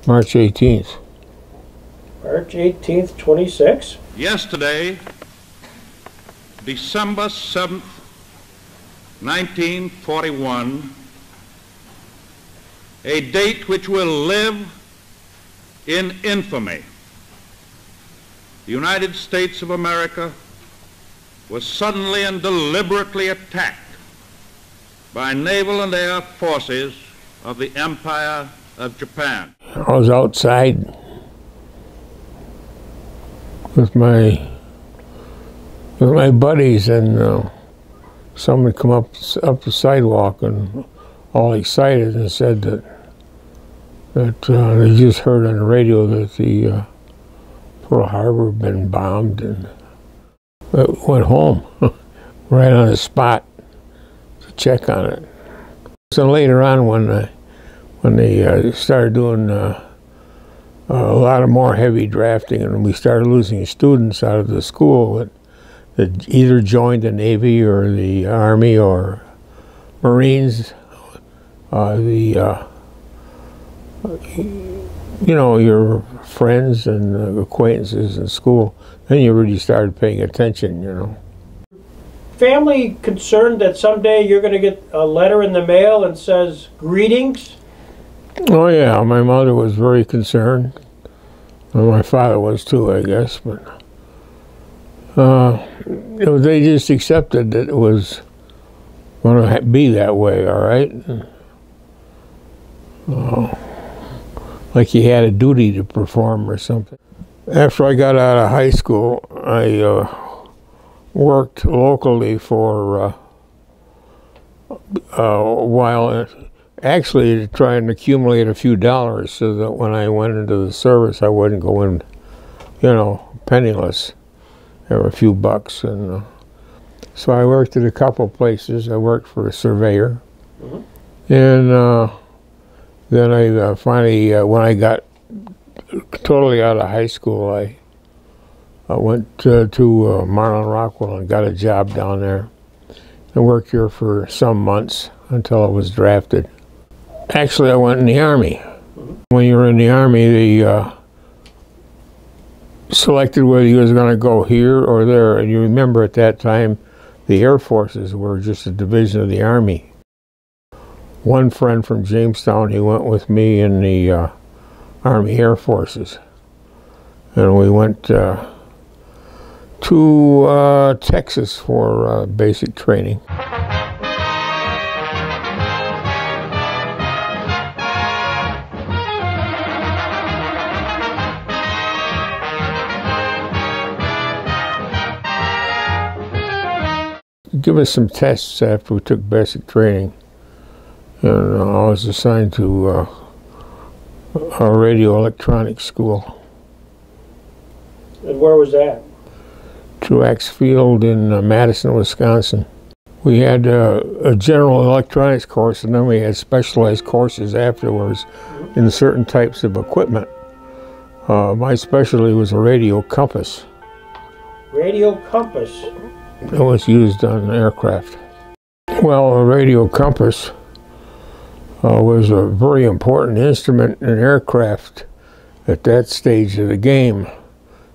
March 18th. March 18th, 26? Yesterday, December 7th, 1941, a date which will live in infamy. The United States of America was suddenly and deliberately attacked by naval and air forces of the Empire of Japan. I was outside with my buddies, and someone come up the sidewalk and all excited and said that they just heard on the radio that the Pearl Harbor had been bombed, and went home right on the spot to check on it. So later on, when they started doing a lot of more heavy drafting, and we started losing students out of the school that either joined the Navy or the Army or Marines, you know, your friends and acquaintances in school, then you really started paying attention, you know. Family concerned that someday you're going to get a letter in the mail and says, "Greetings"? Oh yeah, my mother was very concerned. Well, my father was too, I guess, but they just accepted that it was going to be that way, all right? Like you had a duty to perform or something. After I got out of high school, I worked locally for a while, actually to try and accumulate a few dollars so that when I went into the service I wouldn't go in, you know, penniless, have a few bucks. And so I worked at a couple places. I worked for a surveyor. Mm-hmm. And then I finally, when I got totally out of high school, I went to Marlin Rockwell and got a job down there. I worked here for some months until I was drafted. Actually, I went in the Army. When you were in the Army, they selected whether you was going to go here or there. And you remember at that time, the Air Forces were just a division of the Army. One friend from Jamestown, he went with me in the Army Air Forces. And we went to Texas for basic training. Give us some tests after we took basic training. And I was assigned to a radio electronics school. And where was that? Truax Field in Madison, Wisconsin. We had a general electronics course, and then we had specialized courses afterwards in certain types of equipment. My specialty was a radio compass. Radio compass? It was used on aircraft. Well, a radio compass was a very important instrument in aircraft at that stage of the game.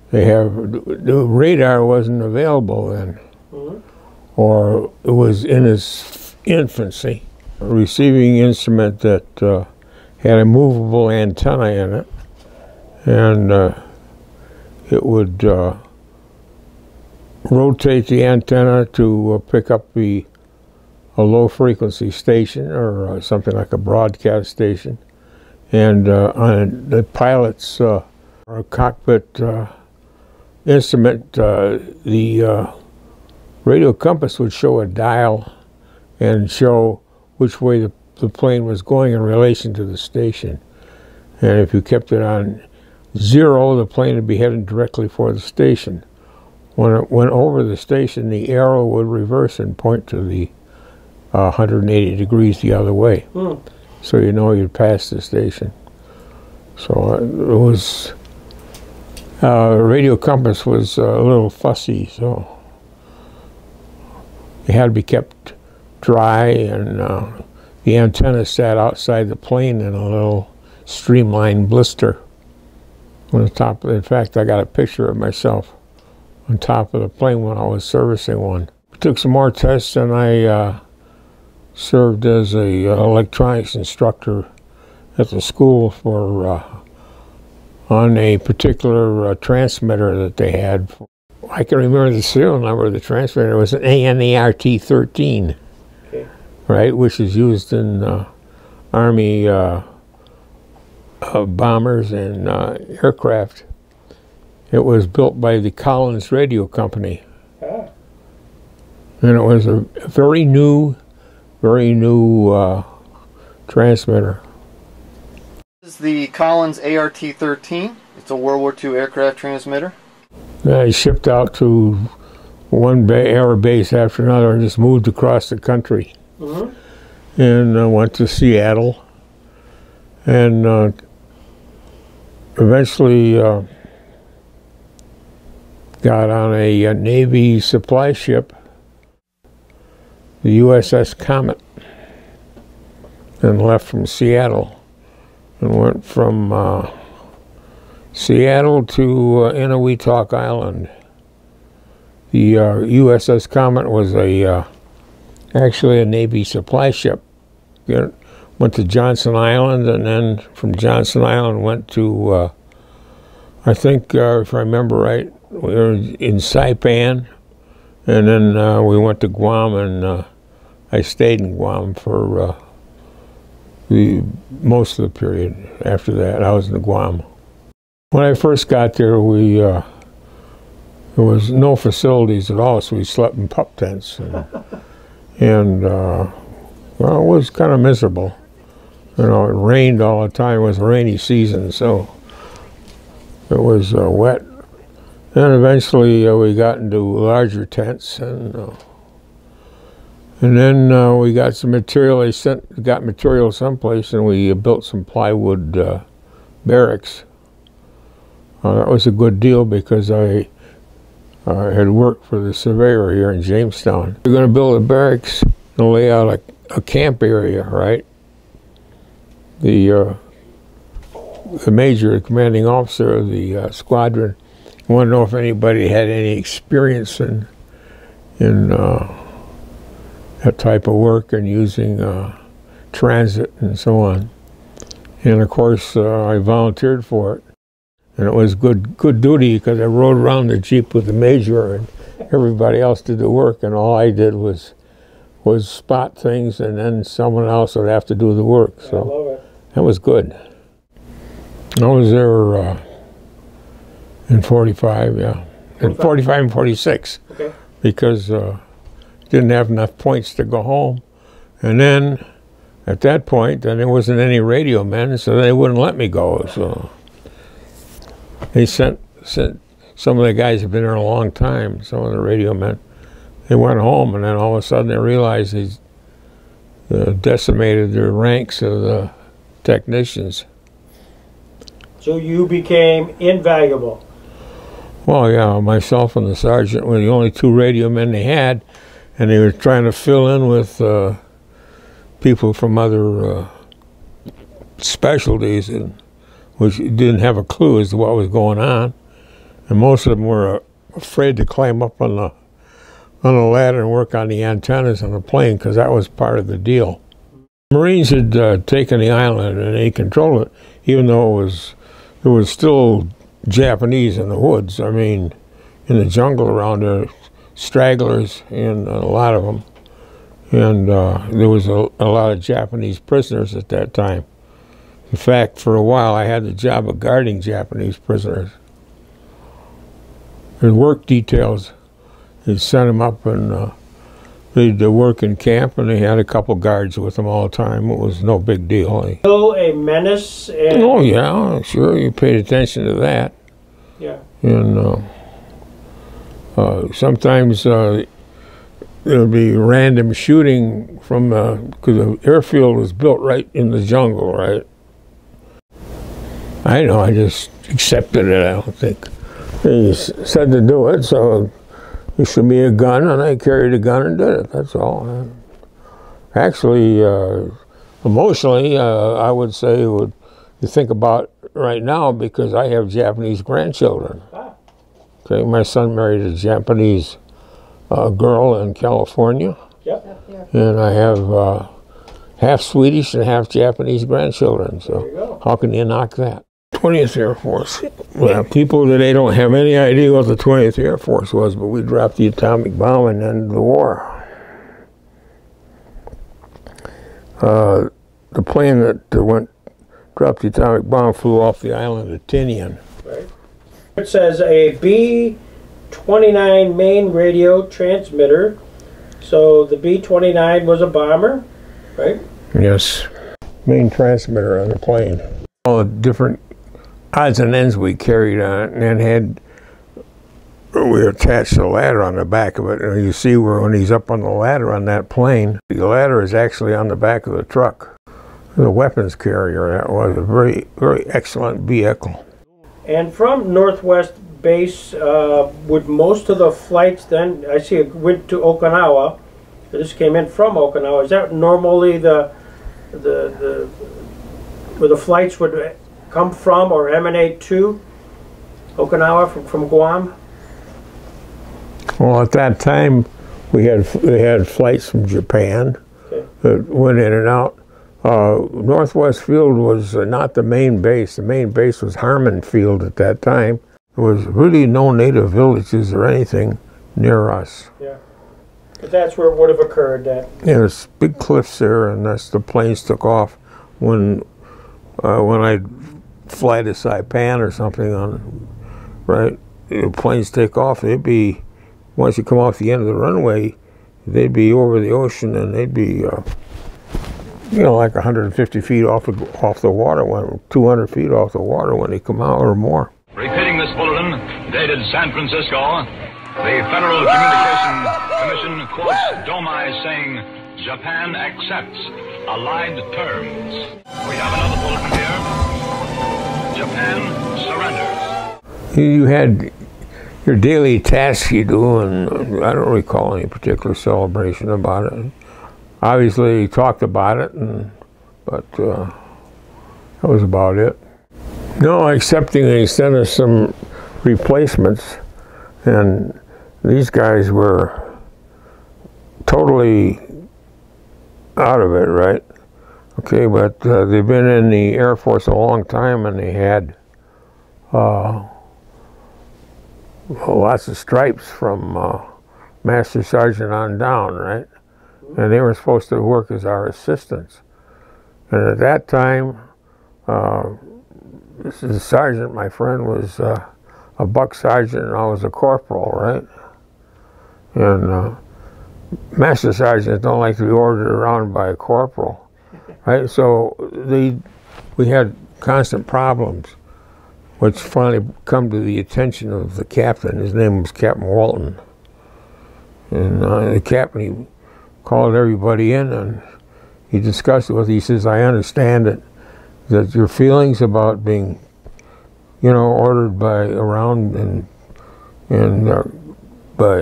The radar wasn't available then, or it was in its infancy. A receiving instrument that had a movable antenna in it, and it would rotate the antenna to pick up a low frequency station or something like a broadcast station, and on the pilot's cockpit instrument, the radio compass would show a dial and show which way the plane was going in relation to the station. And if you kept it on 0, the plane would be heading directly for the station. When it went over the station, the arrow would reverse and point to the 180 degrees the other way. So you know you'd pass the station. So it was, radio compass was a little fussy, so it had to be kept dry, and the antenna sat outside the plane in a little streamlined blister on the top. In fact, I got a picture of myself on top of the plane when I was servicing one. We took some more tests, and I served as a electronics instructor at the school for on a particular transmitter that they had. I can remember the serial number of the transmitter. It was an ANERT 13, okay, right, which is used in Army bombers and aircraft. It was built by the Collins Radio Company. Ah. And it was a very new transmitter. This is the Collins ART-13. It's a World War II aircraft transmitter. I shipped out to one air base after another and just moved across the country. Mm-hmm. And went to Seattle. And eventually got on a Navy supply ship, the USS Comet, and left from Seattle. And went from Seattle to Inuiatok Island. The USS Comet was actually a Navy supply ship. It went to Johnson Island, and then from Johnson Island went to, I think, if I remember right, we were in Saipan, and then we went to Guam, and I stayed in Guam for most of the period. After that, I was in Guam. When I first got there, there was no facilities at all, so we slept in pup tents, and well, it was kind of miserable. You know, it rained all the time. It was a rainy season, so it was wet. And eventually, we got into larger tents, and then we got some material. They got material someplace, and we built some plywood barracks. That was a good deal because I had worked for the surveyor here in Jamestown. We're going to build a barracks and lay out a camp area, right? The major, the commanding officer of the squadron, wanted to know if anybody had any experience in that type of work and using transit and so on. And of course, I volunteered for it. And it was good duty because I rode around the Jeep with the major and everybody else did the work, and all I did was spot things, and then someone else would have to do the work. So I love it. That was good. I was there in 45, yeah. In 45 and 46. Okay. Because didn't have enough points to go home. And then, at that point, then there wasn't any radio men, so they wouldn't let me go. So they sent some of the guys who've been there a long time, some of the radio men. They went home, and then all of a sudden they realized they decimated their ranks of the technicians. So you became invaluable. Well, yeah, myself and the sergeant were the only two radio men they had, and they were trying to fill in with people from other specialties, which didn't have a clue as to what was going on. And most of them were afraid to climb up on the ladder and work on the antennas on the plane, because that was part of the deal. Marines had taken the island and they controlled it, even though there was still Japanese in the woods. I mean, in the jungle around there, stragglers, and a lot of them. And there was a lot of Japanese prisoners at that time. In fact, for a while, I had the job of guarding Japanese prisoners. The work details, they'd send them up and they'd work in camp, and they had a couple guards with them all the time. It was no big deal. Still a menace? And oh, yeah, sure, you paid attention to that. Yeah. And sometimes there would be random shooting from, because the airfield was built right in the jungle, right? I know, I just accepted it, I don't think. He said to do it, so there should be a gun, and I carried a gun and did it, that's all. Actually, emotionally, I would say it you think about right now because I have Japanese grandchildren. Ah. Okay, my son married a Japanese girl in California. Yep. And I have half Swedish and half Japanese grandchildren. There you So go. how can you knock that? 20th Air Force. Well, people today don't have any idea what the 20th Air Force was, but we dropped the atomic bomb and ended the war. The plane that dropped the atomic bomb flew off the island of Tinian. Right. It says a B-29 main radio transmitter. So the B-29 was a bomber, right? Yes. Main transmitter on the plane. All the different odds and ends we carried on it, and we attached a ladder on the back of it. And you see where when he's up on the ladder on that plane, the ladder is actually on the back of the truck. The weapons carrier, that was a very, very excellent vehicle. And from Northwest Base, would most of the flights then, I see it went to Okinawa. This came in from Okinawa. Is that normally where the flights would come from or emanate to Okinawa from Guam? Well, at that time, we had flights from Japan that went in and out. Northwest Field was not the main base. The main base was Harmon Field at that time. There was really no native villages or anything near us. Yeah, but that's where it would have occurred. That There's big cliffs there, and that's the planes took off. When I'd fly to Saipan or something the planes take off. They'd be, once you come off the end of the runway, they'd be over the ocean, and they'd be like 150 feet off the water, 200 feet off the water when they come out or more. Repeating this bulletin, dated San Francisco, the Federal Communication Commission quotes Domai saying, Japan accepts allied terms. We have another bulletin here. Japan surrenders. You had your daily tasks you do, and I don't recall any particular celebration about it. Obviously, he talked about it, but that was about it. No, excepting they sent us some replacements, and these guys were totally out of it, right? Okay, but they've been in the Air Force a long time, and they had lots of stripes from Master Sergeant on down, right? And they were supposed to work as our assistants. And at that time, this is a sergeant, my friend was a buck sergeant, and I was a corporal, right? And Master Sergeants don't like to be ordered around by a corporal, right? So we had constant problems, which finally come to the attention of the captain. His name was Captain Walton. And the captain, he called everybody in, and he discussed it with. He says, "I understand that your feelings about being, ordered around by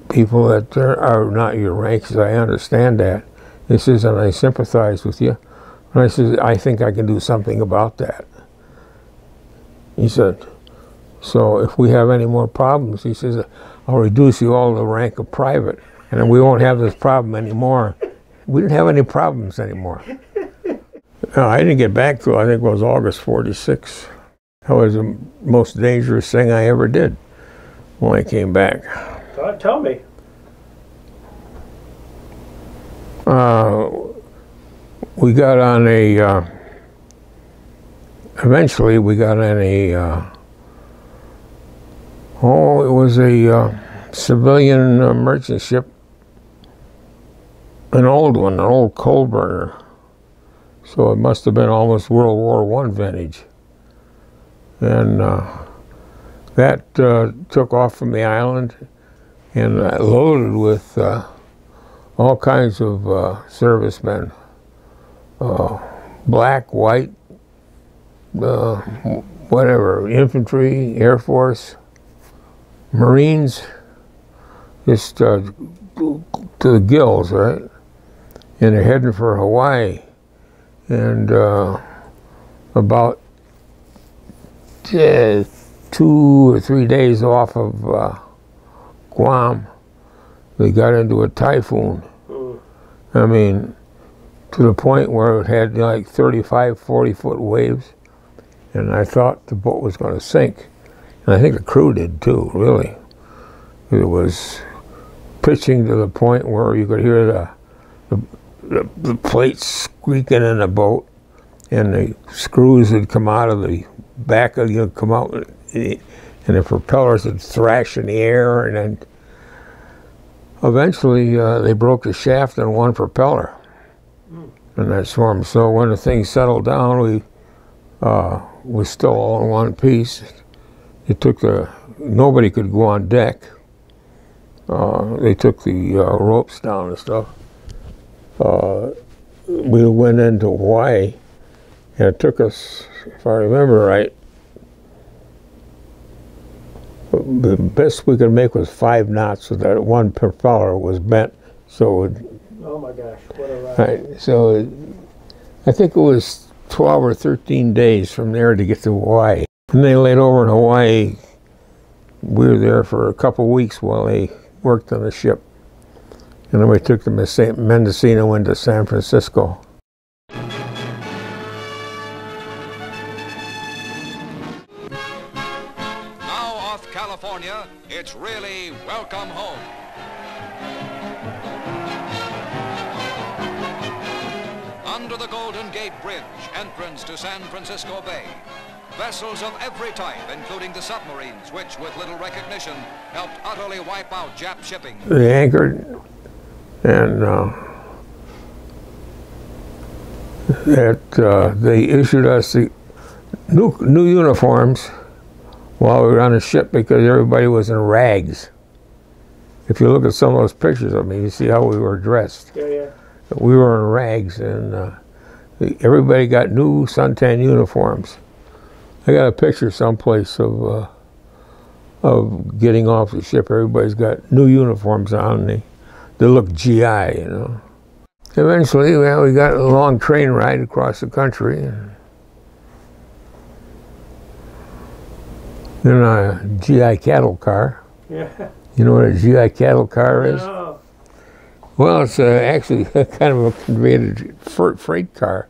people that are not your rank." He says, "I understand that." He says, "And I sympathize with you." And I said, "I think I can do something about that." He said, "So if we have any more problems," he says, "I'll reduce you all to the rank of private, and then we won't have this problem anymore." We didn't have any problems anymore. I didn't get back till I think it was August 46. That was the most dangerous thing I ever did when I came back. Tell me. We got on eventually we got on it was a civilian merchant ship, an old one, an old coal burner. So it must have been almost World War I vintage. And that took off from the island and loaded with all kinds of servicemen, black, white, whatever, infantry, Air Force, Marines, just to the gills, right? And they're heading for Hawaii. and about 2 or 3 days off of Guam, they got into a typhoon. I mean, to the point where it had like 35, 40-foot waves, and I thought the boat was going to sink. And I think the crew did too, really. It was pitching to the point where you could hear the plates squeaking in the boat, and the screws would come out of the back of come out, and the propellers would thrash in the air, and then eventually they broke the shaft on one propeller in that storm. So when the thing settled down, we was still all in one piece. It took nobody could go on deck. They took the ropes down and stuff. We went into Hawaii, and it took us, if I remember right, the best we could make was 5 knots, so that one propeller was bent. So oh my gosh, what a ride. right, so I think it was 12 or 13 days from there to get to Hawaii. And they laid over in Hawaii. We were there for a couple of weeks while they worked on the ship. And then we took them to Mendocino into San Francisco. Now off California, it's really welcome home. Under the Golden Gate Bridge, entrance to San Francisco Bay. Vessels of every type, including the submarines, which, with little recognition, helped utterly wipe out Jap shipping. They anchored, and they issued us the new uniforms while we were on the ship, because everybody was in rags. If you look at some of those pictures of me, you see how we were dressed. Yeah, yeah. We were in rags, and everybody got new suntan uniforms. I got a picture someplace of getting off the ship. Everybody's got new uniforms on. They look GI, you know. Eventually, well, we got a long train ride across the country, in a GI cattle car. Yeah. You know what a GI cattle car is? No. Well, it's actually kind of a converted freight car.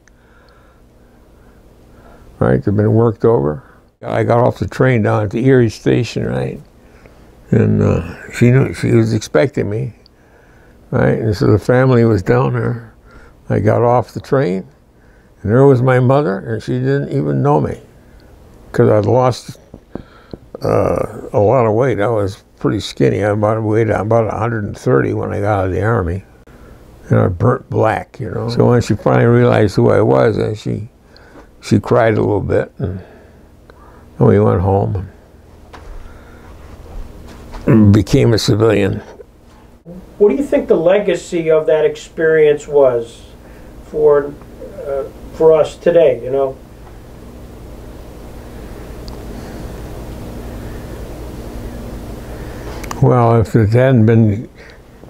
Right, they've been worked over. I got off the train down at the Erie station, right, and she knew, she was expecting me, right, and so the family was down there. I got off the train, and there was my mother, and she didn't even know me, because I'd lost a lot of weight. I was pretty skinny. I weighed about 130 when I got out of the Army, and I burnt black, you know. So when she finally realized who I was, and she cried a little bit, and we went home and became a civilian. What do you think the legacy of that experience was for us today, you know? Well, if it hadn't been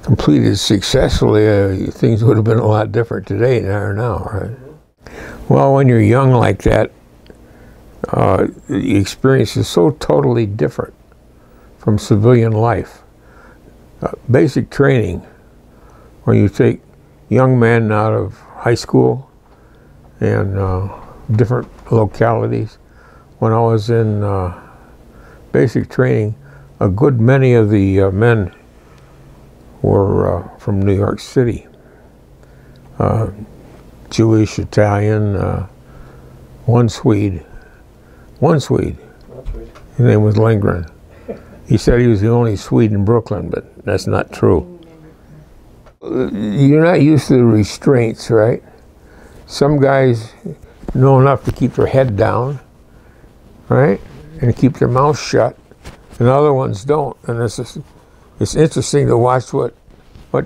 completed successfully, things would have been a lot different today than they are now, right? Well, when you're young like that, the experience is so totally different from civilian life. Basic training, where you take young men out of high school and different localities. When I was in basic training, a good many of the men were from New York City. Jewish, Italian, one Swede. His name was Lindgren. He said he was the only Swede in Brooklyn, but that's not true. You're not used to the restraints, right? Some guys know enough to keep their head down, right, and keep their mouth shut, and other ones don't. And it's interesting to watch what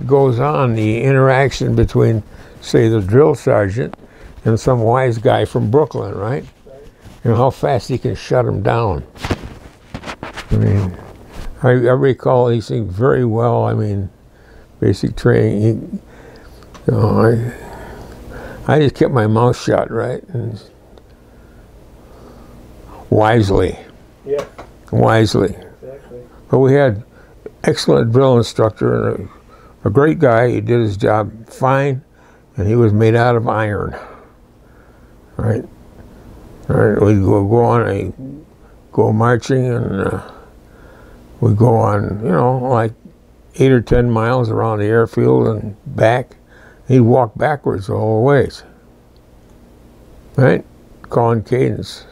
goes on, the interaction between, say, the drill sergeant and some wise guy from Brooklyn, right? And how fast he can shut him down. I mean, I recall these things very well. I mean, basic training. I just kept my mouth shut, right? And wisely. Yeah. Wisely. Exactly. But we had excellent drill instructor and a great guy. He did his job fine, and he was made out of iron. Right? Right? We'd go on, go marching, and we'd go on, you know, like 8 or 10 miles around the airfield and back. He'd walk backwards the whole ways. Right? Calling cadence.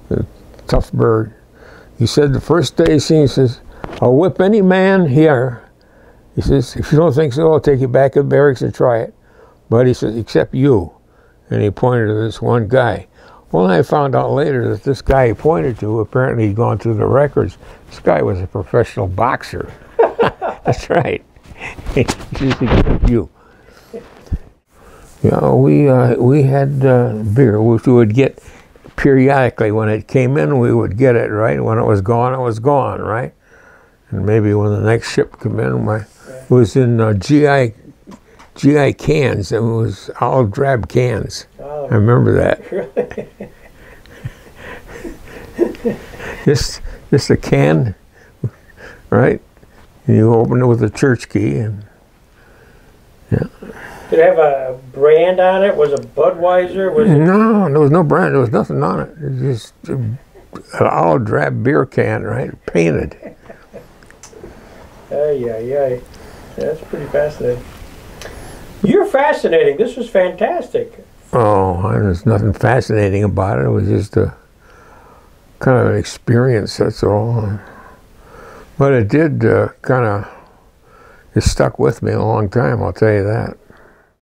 A tough bird. He said the first day he seen, he says, I'll whip any man here. He says, if you don't think so, I'll take you back to the barracks and try it. But he says, except you. And he pointed to this one guy. Well, I found out later that this guy he pointed to, apparently he'd gone through the records. This guy was a professional boxer. That's right. He says, except you. You know, we had beer, which we would get periodically. When it came in, we would get it, right? When it was gone, right? And maybe when the next ship came in, it was in GI cans. It was olive drab cans. Oh. I remember that. Really? Just a can, right? And you open it with a church key, and yeah. Did it have a brand on it? Was it Budweiser? Was it? No, there was no brand. There was nothing on it. It was just an olive drab beer can, right? Painted. Yeah. That's pretty fascinating. You're fascinating. This was fantastic. Oh, there's nothing fascinating about it. It was just a kind of an experience, that's all. But it did it stuck with me a long time, I'll tell you that.